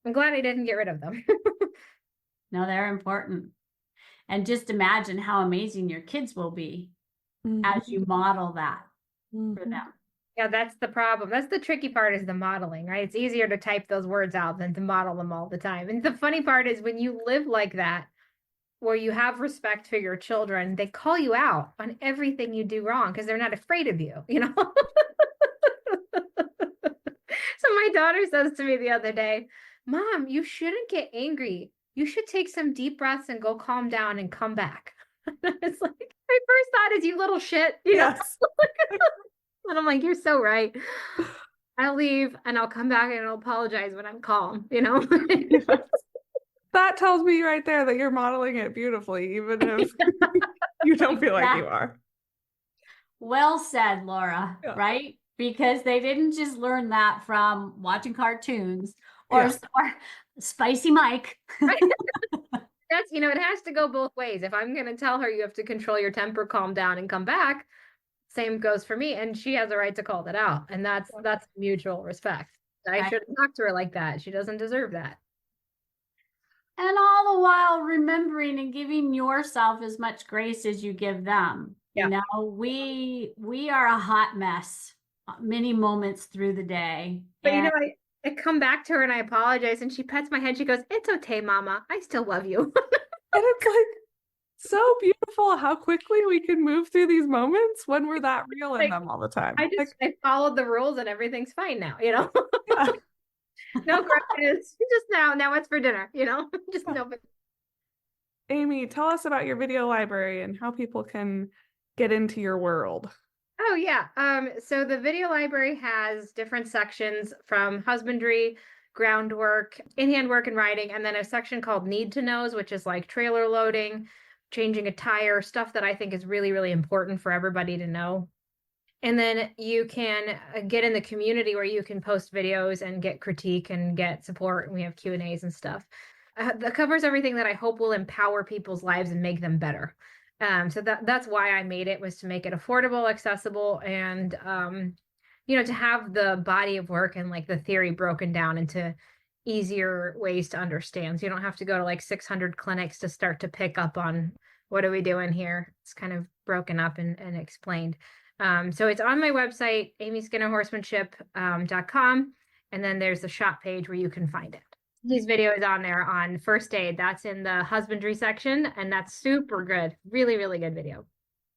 I'm glad I didn't get rid of them. No, they're important. And just imagine how amazing your kids will be as you model that for them. Yeah, that's the problem. That's the tricky part, is the modeling, right? It's easier to type those words out than to model them all the time. And the funny part is when you live like that, where you have respect for your children, they call you out on everything you do wrong because they're not afraid of you, you know? So my daughter says to me the other day, Mom, you shouldn't get angry. You should take some deep breaths and go calm down and come back. It's like, my first thought is, you little shit, you know? Yes. And I'm like, you're so right. I'll leave and I'll come back and I'll apologize when I'm calm, you know? Yes. That tells me right there that you're modeling it beautifully, even if you don't feel like you are. Well said, Laura, Yeah. right? Because they didn't just learn that from watching cartoons or Spicy Mike. Right? That's, you know, it has to go both ways. If I'm going to tell her you have to control your temper, calm down, and come back, same goes for me. And she has a right to call that out. And that's mutual respect. I shouldn't talk to her like that. She doesn't deserve that. And all the while remembering and giving yourself as much grace as you give them. Yeah. You know, we are a hot mess many moments through the day. But you know, I come back to her and I apologize, and she pets my head. She goes, "It's okay, Mama. I still love you." And it's like so beautiful how quickly we can move through these moments when we're that real in them all the time. I followed the rules and everything's fine now, you know? Yeah. No grudges. Just now it's for dinner, you know? Just no. Amy, tell us about your video library and how people can get into your world. Oh yeah. So the video library has different sections, from husbandry, groundwork, in-hand work and riding, and then a section called Need to Knows, which is like trailer loading, changing a tire, stuff that I think is really, really important for everybody to know. And then you can get in the community where you can post videos and get critique and get support. And we have Q&As and stuff. That covers everything that I hope will empower people's lives and make them better. So that's why I made it, was to make it affordable, accessible, and you know, to have the body of work and like the theory broken down into easier ways to understand. So you don't have to go to like 600 clinics to start to pick up on what are we doing here. It's kind of broken up and explained. So it's on my website, amyskinnerhorsemanship.com. And then there's the shop page where you can find it. These videos on there on first aid. That's in the husbandry section, and that's super good. Really, really good video.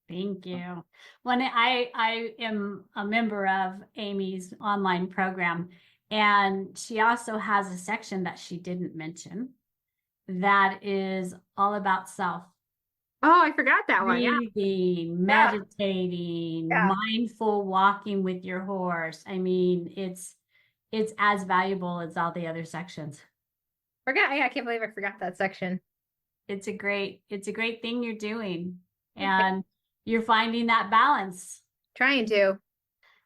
Thank you. When I am a member of Amy's online program, and she also has a section that she didn't mention that is all about self. Oh, I forgot that one. Yeah. Breathing, meditating, mindful walking with your horse. I mean, it's as valuable as all the other sections. I can't believe I forgot that section. It's a great thing you're doing, and you're finding that balance. Trying to.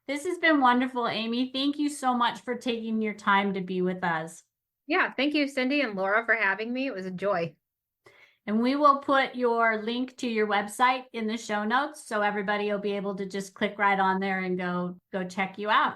This has been wonderful, Amy. Thank you so much for taking your time to be with us. Yeah, thank you, Cindy and Laura, for having me. It was a joy. And we will put your link to your website in the show notes, so everybody will be able to just click right on there and go check you out.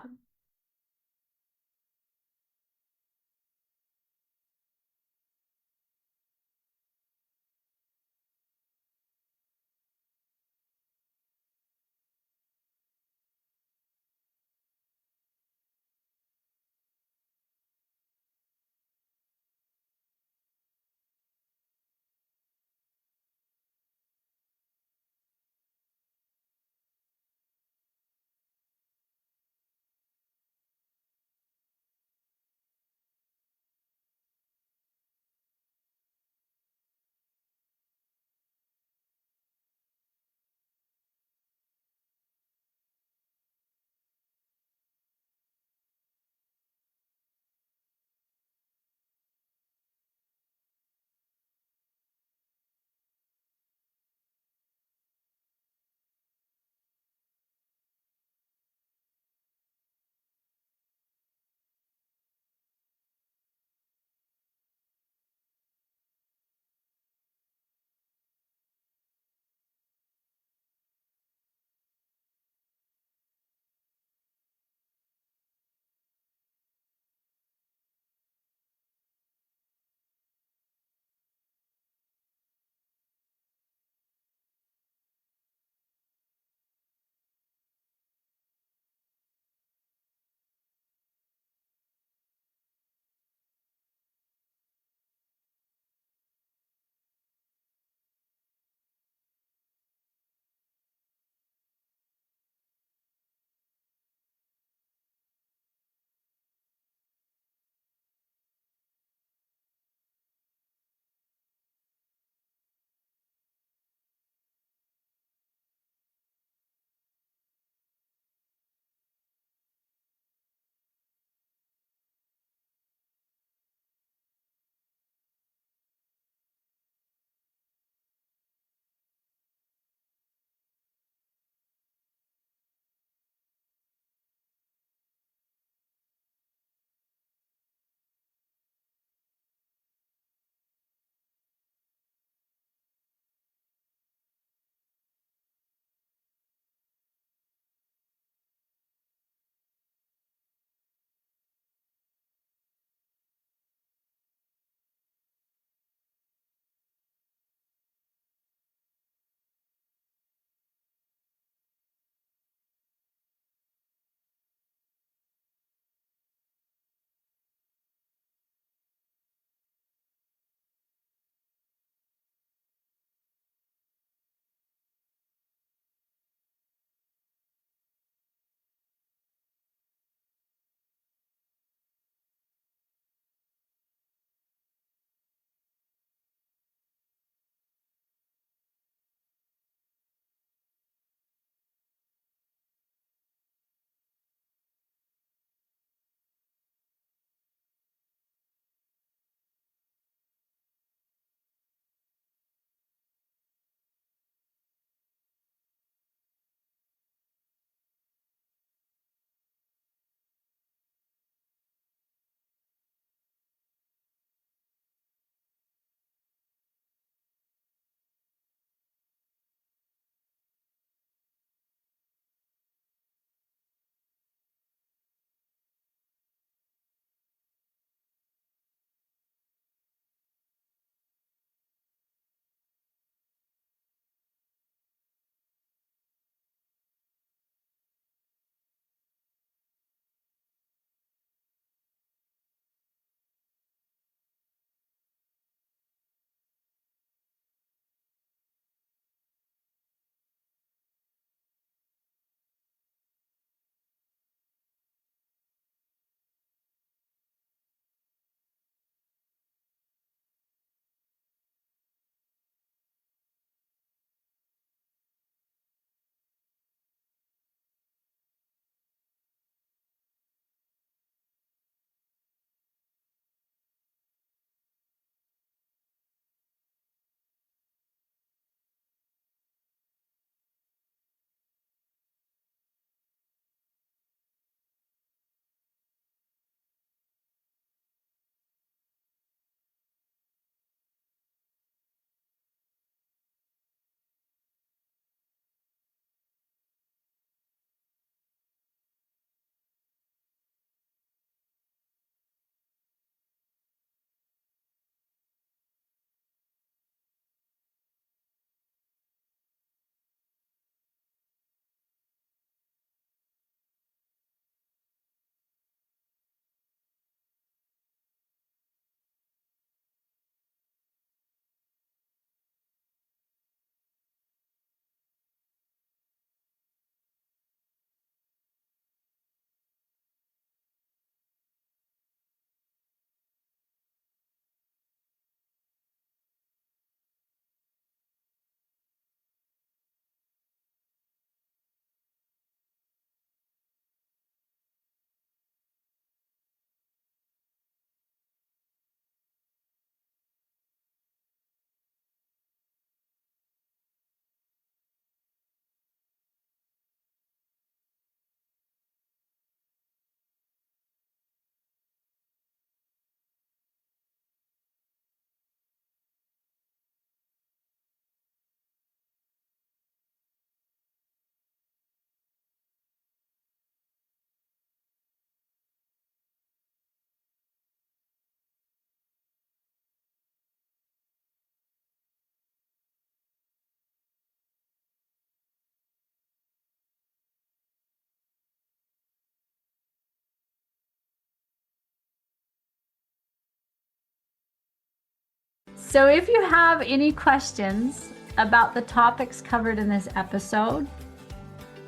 So if you have any questions about the topics covered in this episode,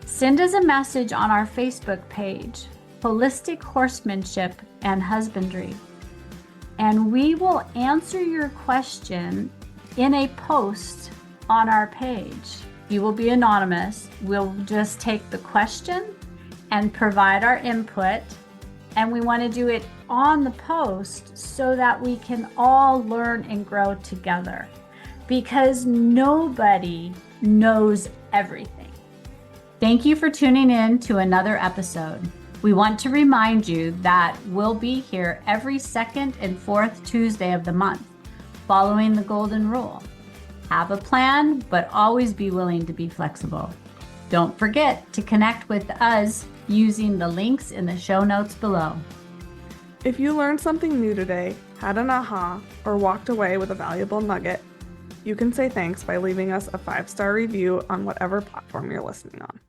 send us a message on our Facebook page, Holistic Horsemanship and Husbandry, and we will answer your question in a post on our page. You will be anonymous. We'll just take the question and provide our input, and we want to do it on the post so that we can all learn and grow together, because nobody knows everything. Thank you for tuning in to another episode. We want to remind you that we'll be here every second and fourth Tuesday of the month, following the golden rule. Have a plan, but always be willing to be flexible. Don't forget to connect with us using the links in the show notes below. If you learned something new today, had an aha, or walked away with a valuable nugget, you can say thanks by leaving us a 5-star review on whatever platform you're listening on.